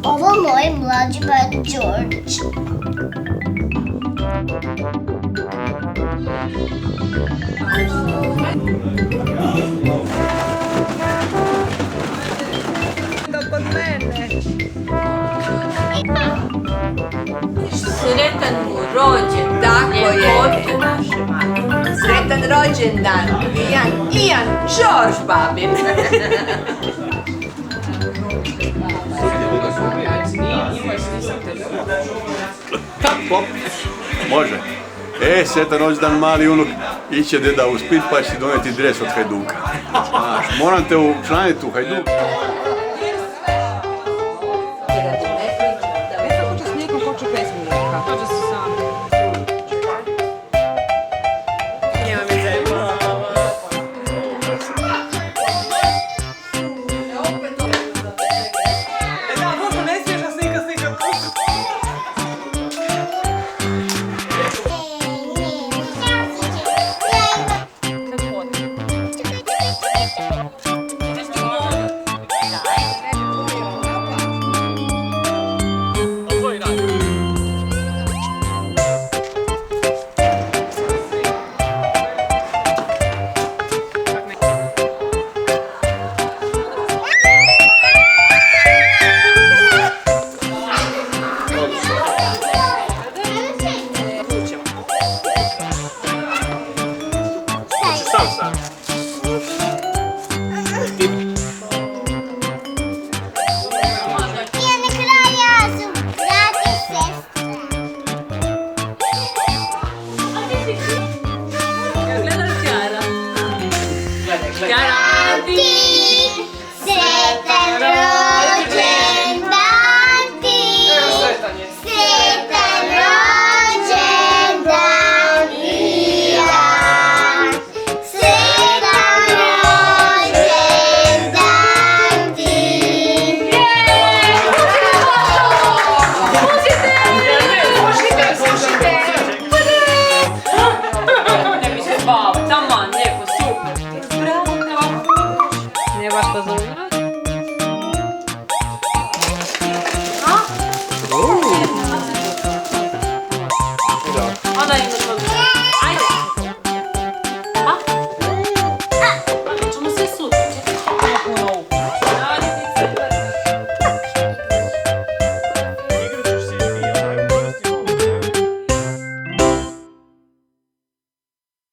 Ovo moj mlađi brat George. Kod mene. Sretan mu rođendan. Tako je. Sretan rođendan. Ian, George babin. Pop, može. Sretan rođendan, mali unuk, iće deda u Split pa će ti doneti dres od Hajduka. Znaš, moram te učlaniti u Hajduk. Kako će s nekom hoće bez mlijeka? To će se sam. Nema mi zajeba. Da, možda ne smiješ da slika. Chiara! Sretan rođendan!